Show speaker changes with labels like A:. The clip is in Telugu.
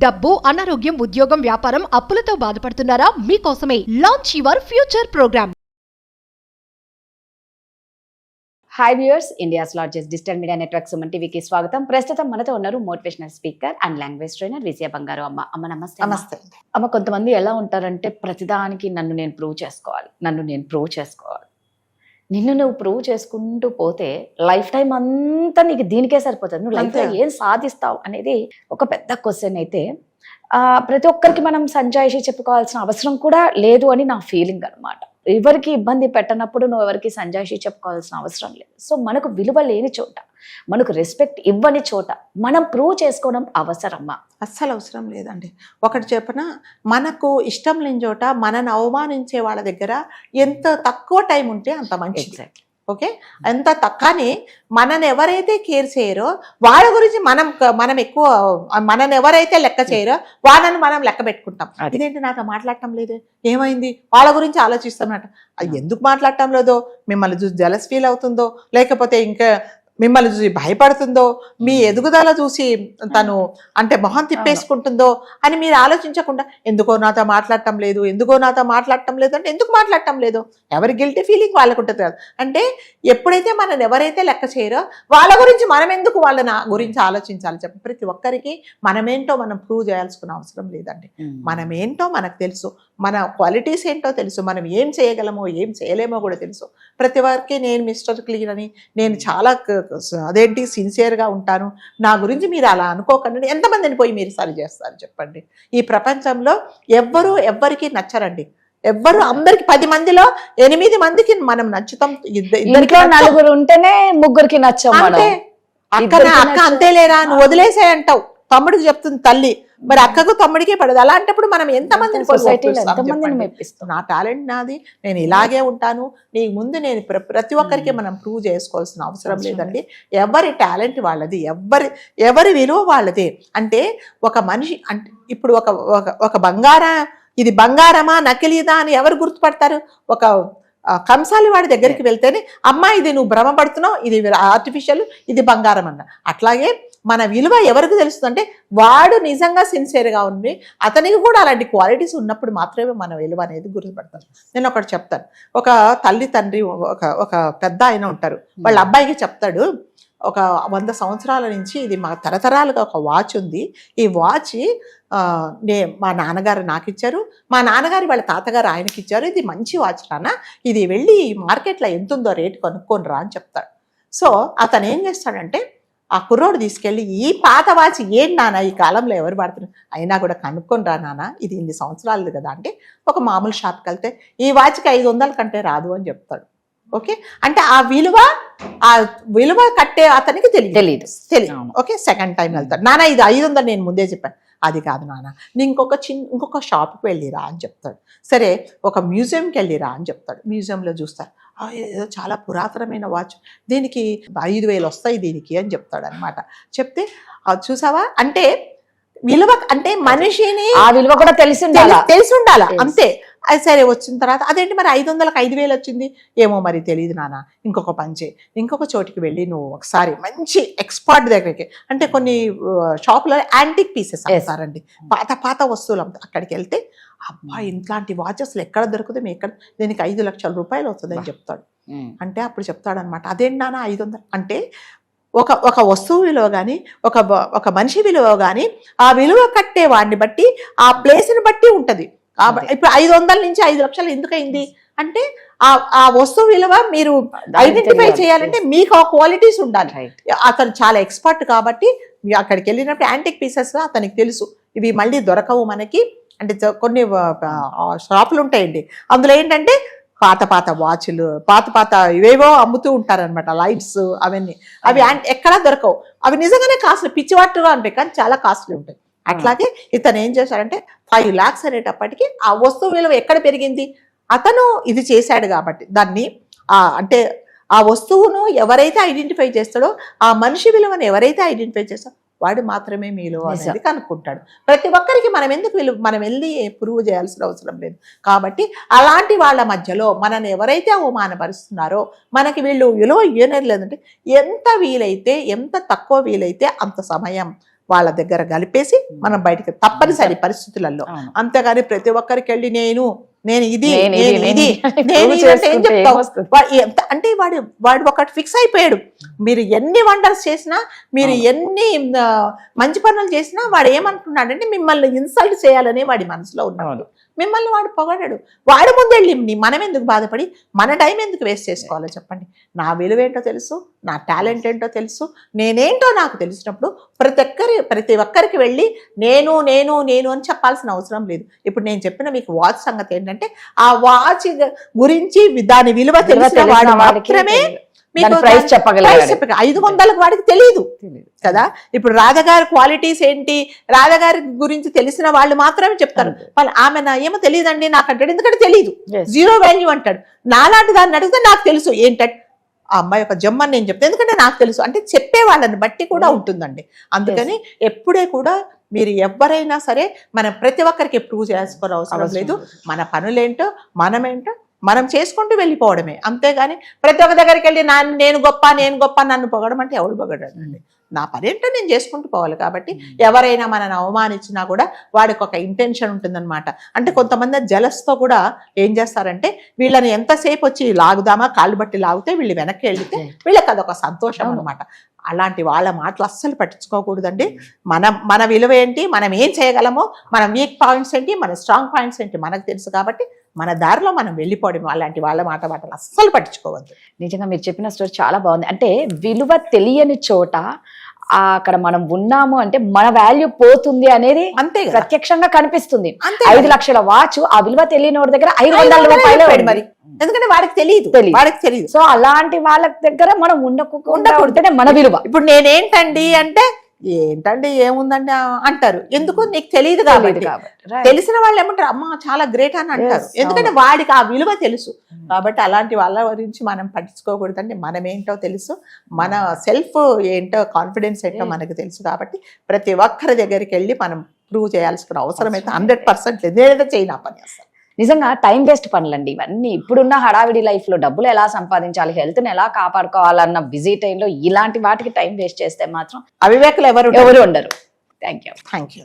A: డబ్బు, అనారోగ్యం, ఉద్యోగం, వ్యాపారం, అప్పులతో బాధపడుతున్నారా? మీకోసమే launch your future programme.
B: Hi viewers, India's largest digital media network Suman టీవీకి స్వాగతం. ప్రస్తుతం మనతో ఉన్నారు motivational speaker and language trainer Vijaya Bangaru Amma. అమ్మ నమస్తే.
C: నమస్తే.
B: అమ్మ, కొంతమంది ఎలా ఉంటారంటే ప్రతిదానికి నన్ను నేను ప్రూవ్ చేసుకోవాలి, నిన్ను నువ్వు ప్రూవ్ చేసుకుంటూ పోతే లైఫ్ టైం అంతా నీకు దీనికే సరిపోతుంది. నువ్వు లైఫ్లో ఏం సాధిస్తావు అనేది ఒక పెద్ద క్వశ్చన్ అయితే ప్రతి ఒక్కరికి మనం సంజాయిషి చెప్పుకోవాల్సిన అవసరం కూడా లేదు అని నా ఫీలింగ్ అనమాట. ఎవరికి ఇబ్బంది పెట్టనప్పుడు నువ్వు ఎవరికి సంజాయిషి చెప్పుకోవాల్సిన అవసరం లేదు. సో మనకు విలువ లేని చోట, మనకు రెస్పెక్ట్ ఇవ్వని చోట మనం ప్రూవ్ చేసుకోవడం అవసరమా?
C: అస్సలు అవసరం లేదండి. ఒకటి చెప్పిన, మనకు ఇష్టం లేని చోట మనని అవమానించే వాళ్ళ దగ్గర ఎంత తక్కువ టైం ఉంటే అంత మంచిది. ఓకే, ఎంత కానీ మనని ఎవరైతే కేర్ చేయరో వాళ్ళ గురించి మనం ఎక్కువ, మనని ఎవరైతే లెక్క చేయరో వాళ్ళని మనం లెక్క పెట్టుకుంటాం. ఇదేంటి నాతో మాట్లాడటం లేదు, ఏమైంది, వాళ్ళ గురించి ఆలోచిస్తున్నట్ట. అది ఎందుకు మాట్లాడటం లేదో, మిమ్మల్ని చూసి జెలస్ ఫీల్ అవుతుందో, లేకపోతే ఇంకా మిమ్మల్ని చూసి భయపడుతుందో, మీ ఎదుగుదల చూసి తను అంటే మొహం తిప్పేసుకుంటుందో అని మీరు ఆలోచించకుండా ఎందుకో నాతో మాట్లాడటం లేదు అంటే ఎందుకు మాట్లాడటం లేదు, ఎవరి గిల్టీ ఫీలింగ్ వాళ్ళకు ఉంటుంది కదా. అంటే ఎప్పుడైతే మనని ఎవరైతే లెక్క చేయరో వాళ్ళ గురించి మనం ఎందుకు వాళ్ళ గురించి ఆలోచించాలి చెప్పి. ప్రతి ఒక్కరికి మనమేంటో మనం ప్రూవ్ చేయాల్సిన అవసరం లేదండి. మనమేంటో మనకు తెలుసు, మన క్వాలిటీస్ ఏంటో తెలుసు, మనం ఏం చేయగలమో ఏం చేయలేమో కూడా తెలుసు. ప్రతి ఒక్కరికి నేను మిస్టర్ క్లీన్ అని, నేను చాలా అదేంటి సిన్సియర్గా ఉంటాను, నా గురించి మీరు అలా అనుకోకండి. ఎంతమందిని పోయి మీరు సరి చేస్తారు చెప్పండి? ఈ ప్రపంచంలో ఎవ్వరికి నచ్చరండి. ఎవ్వరు, అందరికి 10 మందిలో 8 మందికి మనం నచ్చుతాం.
B: ఇద్దరికి నలుగురు ఉంటేనే ముగ్గురికి నచ్చాం.
C: అక్క అంతే లేరా, నువ్వు వదిలేసే అంటావు, తమ్ముడికి చెప్తుంది తల్లి, మరి అక్కకు తమ్ముడికే పడదు. అలాంటప్పుడు మనం ఎంతమందిని నా టాలెంట్ నాది, నేను ఇలాగే ఉంటాను, నీ ముందు నేను ప్రతి ఒక్కరికి మనం ప్రూవ్ చేసుకోవాల్సిన అవసరం లేదండి. ఎవరి టాలెంట్ వాళ్ళది, ఎవరి విలువ వాళ్ళది. అంటే ఒక మనిషి అంటే ఇప్పుడు ఒక ఇది బంగారమా నకిలీదా అని ఎవరు గుర్తుపడతారు? ఒక కంసాలి వాడి దగ్గరికి వెళ్తేనే అమ్మా ఇది నువ్వు భ్రమపడుతున్నావు, ఇది ఆర్టిఫిషియల్, ఇది బంగారం అన్న. అట్లాగే మన విలువ ఎవరికి తెలుస్తుందంటే వాడు నిజంగా సిన్సియర్గా ఉండి అతనికి కూడా అలాంటి క్వాలిటీస్ ఉన్నప్పుడు మాత్రమే మన విలువ అనేది గుర్తుపడతారు. నేను ఒకటి చెప్తాను. ఒక తల్లి తండ్రి ఒక పెద్ద ఆయన ఉంటారు, వాళ్ళ అబ్బాయికి చెప్తాడు, ఒక 100 సంవత్సరాల నుంచి ఇది మా తరతరాలుగా ఒక వాచ్ ఉంది, ఈ వాచ్ మా నాన్నగారు నాకు ఇచ్చారు, మా నాన్నగారు వాళ్ళ తాతగారు ఆయనకి ఇచ్చారు, ఇది మంచి వాచ్ నాన్న, ఇది వెళ్ళి మార్కెట్లో ఎంత ఉందో రేటు కొనుక్కొని రా అని చెప్తాడు. సో అతను ఏం చేస్తాడంటే ఆ కుర్రోడు తీసుకెళ్ళి ఈ పాత వాచ్ ఏంటి నాన్న ఈ కాలంలో ఎవరు వాడుతున్నారు, అయినా కూడా కనుక్కొని రా నాన్న, ఇది ఇన్ని సంవత్సరాలు కదా అంటే ఒక మామూలు షాప్కి వెళ్తే ఈ వాచ్కి 500 కంటే రాదు అని చెప్తాడు. ఓకే, అంటే ఆ విలువ కట్టే అతనికి తెలియదు. ఓకే, సెకండ్ టైం వెళ్తాడు, నాన్న ఇది 500 నేను ముందే చెప్పాను, అది కాదు నాన్న ఇంకొక షాప్కి వెళ్ళిరా అని చెప్తాడు. సరే ఒక మ్యూజియంకి వెళ్ళిరా అని చెప్తాడు. మ్యూజియంలో చూస్తారు, ఏదో చాలా పురాతనమైన వాచ్, దీనికి 5,000 వస్తాయి దీనికి అని చెప్తాడు అనమాట. చెప్తే చూసావా, అంటే విలువ అంటే మనిషిని
B: ఆ విలువ కూడా తెలిసి
C: ఉండాలా అంతే. అది సరే వచ్చిన తర్వాత అదేంటి మరి 500కి 5,000 వచ్చింది, ఏమో మరి తెలియదు నాన్న, ఇంకొక పని చేయి, ఇంకొక చోటికి వెళ్ళి నువ్వు ఒకసారి మంచి ఎక్స్పర్ట్ దగ్గరికి, అంటే కొన్ని షాపులో యాంటిక్ పీసెస్ అమ్ముతారండి, పాత వస్తువులు అమ్ముతారు, అక్కడికి వెళ్తే అబ్బా ఇట్లాంటి వాచ్ అసలు ఎక్కడ దొరుకుతుంది, దీనికి 5 లక్షల రూపాయలు వస్తుంది అని చెప్తాడు. అంటే అప్పుడు చెప్తాడు అనమాట, అదేంటి నాన్న 500 అంటే ఒక వస్తువు విలువ కానీ ఒక మనిషి విలువ కానీ ఆ విలువ కట్టే వాడిని బట్టి ఆ ప్లేస్ని బట్టి ఉంటుంది. ఇప్పుడు 500 నుంచి 5 లక్షలు ఎందుకైంది అంటే ఆ వస్తువు విలువ మీరు ఐడెంటిఫై చేయాలంటే మీకు ఆ క్వాలిటీస్ ఉండాలి. అతను చాలా ఎక్స్పర్ట్ కాబట్టి అక్కడికి వెళ్ళినప్పుడు యాంటిక్ పీసెస్ అతనికి తెలుసు, ఇవి మళ్ళీ దొరకవు మనకి. అంటే కొన్ని షాపులు ఉంటాయండి, అందులో ఏంటంటే పాత వాచ్లు పాత ఇవేవో అమ్ముతూ ఉంటారనమాట, లైట్స్ అవన్నీ, అవి ఎక్కడా దొరకవు, అవి నిజంగానే కాస్ట్లీ, పిచ్చివాటుగా ఉంటాయి కానీ చాలా కాస్ట్లీ ఉంటాయి. అట్లాగే ఇతను ఏం చేశాడంటే 5 lakhs అనేటప్పటికీ ఆ వస్తువు విలువ ఎక్కడ పెరిగింది, అతను ఇది చేశాడు కాబట్టి దాన్ని అంటే ఆ వస్తువును ఎవరైతే ఐడెంటిఫై చేస్తాడో, ఆ మనిషి విలువను ఎవరైతే ఐడెంటిఫై చేస్తాడో వాడు మాత్రమే మీలో అనేది కనుక్కుంటాడు. ప్రతి ఒక్కరికి మనం వెళ్ళి ప్రూవ్ చేయాల్సిన అవసరం లేదు. కాబట్టి అలాంటి వాళ్ళ మధ్యలో మనని ఎవరైతే అవమానపరుస్తున్నారో మనకి వీళ్ళు విలువ ఇవ్వలేదు లేదంటే ఎంత వీలైతే ఎంత తక్కువ వీలైతే అంత సమయం వాళ్ళ దగ్గర కలిపేసి మనం బయటికి తప్పనిసరి పరిస్థితులలో.
B: అవును.
C: అంతేగాని ప్రతి ఒక్కరికి వెళ్ళి నేను ఇది
B: నేను ఇది,
C: నేను ఇది
B: నేను
C: నేను
B: ఇది
C: ఇది అంటే ఏం
B: చేసుకుంటే
C: చెప్తావు?
B: ఏమొస్తుంది?
C: అంటే వాడు ఒకటి ఫిక్స్ అయిపోయాడు. మీరు ఎన్ని వండర్స్ చేసినా, మీరు ఎన్ని మంచి పనులు చేసినా వాడు ఏమనుకున్నాడంటే మిమ్మల్ని ఇన్సల్ట్ చేయాలనే వాడి మనసులో ఉన్నాడు. మిమ్మల్ని వాడు పొగడాడు. వాడి ముందెళ్ళి మనం ఎందుకు బాధపడి మన టైం ఎందుకు వేస్ట్ చేసుకోవాలో చెప్పండి. నా విలువ ఏంటో తెలుసు, నా టాలెంట్ ఏంటో తెలుసు, నేనేంటో నాకు తెలిసినప్పుడు ప్రతి ఒక్కరికి వెళ్ళి నేను నేను నేను అని చెప్పాల్సిన అవసరం లేదు. ఇప్పుడు నేను చెప్పిన మీకు వాచ్ సంగతి ఏంటంటే, ఆ వాచ్ గురించి దాని విలువ తెలిసిన వాడు మాత్రమే
B: ప్రైస్ చెప్పగలిగాడు.
C: 500లకు వాడికి తెలియదు కదా. ఇప్పుడు రాధగారి క్వాలిటీస్ ఏంటి, రాధగారి గురించి తెలిసిన వాళ్ళు మాత్రమే చెప్తారు. వాళ్ళు ఆమె నా ఏమో తెలియదండి నాకు అంటాడు, ఎందుకంటే తెలియదు, జీరో వాల్యూ అంటాడు. నాలాంటి దాన్ని అడిగితే నాకు తెలుసు ఏంటంటే ఆ అమ్మాయి ఒక జమ్మని నేను చెప్తాను, ఎందుకంటే నాకు తెలుసు. అంటే చెప్పే వాళ్ళని బట్టి కూడా ఉంటుందండి. అందుకని ఎప్పుడే కూడా మీరు ఎవరైనా సరే మనం ప్రతి ఒక్కరికి ప్రూవ్ చేసుకోవడం అవసరం లేదు. మన పనులేంటో మనమేంటో మనం చేసుకుంటూ వెళ్ళిపోవడమే. అంతేగాని ప్రతి ఒక్క దగ్గరికి వెళ్ళి నేను గొప్ప నన్ను పొగడం అంటే ఎవడు పొగడండి. నా పని ఏంటో నేను చేసుకుంటూ పోవాలి. కాబట్టి ఎవరైనా మనల్ని అవమానించినా కూడా వాడికి ఒక ఇంటెన్షన్ ఉంటుందన్నమాట. అంటే కొంతమంది జలస్తో కూడా ఏం చేస్తారంటే వీళ్ళని ఎంతసేపు వచ్చి లాగుదామా, కాళ్ళు బట్టి లాగితే వీళ్ళు వెనక్కి వెళ్తే వీళ్ళకి అదొక సంతోషం అనమాట. అలాంటి వాళ్ళ మాటలు అస్సలు పట్టించుకోకూడదండి. మన విలువ ఏంటి, మనం ఏం చేయగలమో, మన వీక్ పాయింట్స్ ఏంటి, మన స్ట్రాంగ్ పాయింట్స్ ఏంటి మనకు తెలుసు. కాబట్టి మన దారిలో మనం వెళ్ళిపోవడం. అలాంటి వాళ్ళ మాటలు అస్సలు పట్టించుకోవద్దు.
B: నిజంగా మీరు చెప్పిన స్టోరీ చాలా బాగుంది. అంటే విలువ తెలియని చోట అక్కడ మనం ఉన్నాము అంటే మన వాల్యూ పోతుంది అనేది
C: అంతే
B: ప్రత్యక్షంగా కనిపిస్తుంది. 5 లక్షల వాచ్ ఆ విలువ తెలియని వాడి దగ్గర 500 రూపాయలు
C: మరి, ఎందుకంటే వాడికి తెలియదు.
B: సో అలాంటి వాళ్ళ దగ్గర మనం ఉండకుండా ఉంటేనే మన విలువ.
C: ఇప్పుడు నేనేంటండి అంటే ఏంటండి ఏముందండి అంటారు, ఎందుకు నీకు తెలియదు కాబట్టి. తెలిసిన వాళ్ళు ఏమంటారు, అమ్మ చాలా గ్రేట్ అని అంటారు, ఎందుకంటే వాడికి ఆ విలువ తెలుసు. కాబట్టి అలాంటి వాళ్ళ గురించి మనం పట్టించుకోకూడదండి. మనం ఏంటో తెలుసు, మన సెల్ఫ్ ఏంటో కాన్ఫిడెన్స్ ఏంటో మనకు తెలుసు. కాబట్టి ప్రతి ఒక్కరి దగ్గరికి వెళ్ళి మనం ప్రూవ్ చేయాల్సిన అవసరం అయితే 100% లేదు. నేనైతే చేయను ఆ పని అసలు.
B: నిజంగా టైం వేస్ట్ పనులండి ఇవన్నీ. ఇప్పుడున్న హడావిడి లైఫ్ లో డబ్బులు ఎలా సంపాదించాలి, హెల్త్ ని ఎలా కాపాడుకోవాలన్న బిజీ టైంలో ఇలాంటి వాటికి టైం వేస్ట్ చేస్తే మాత్రం
C: అవివేకులు ఎవరు
B: ఉండరు. Thank you.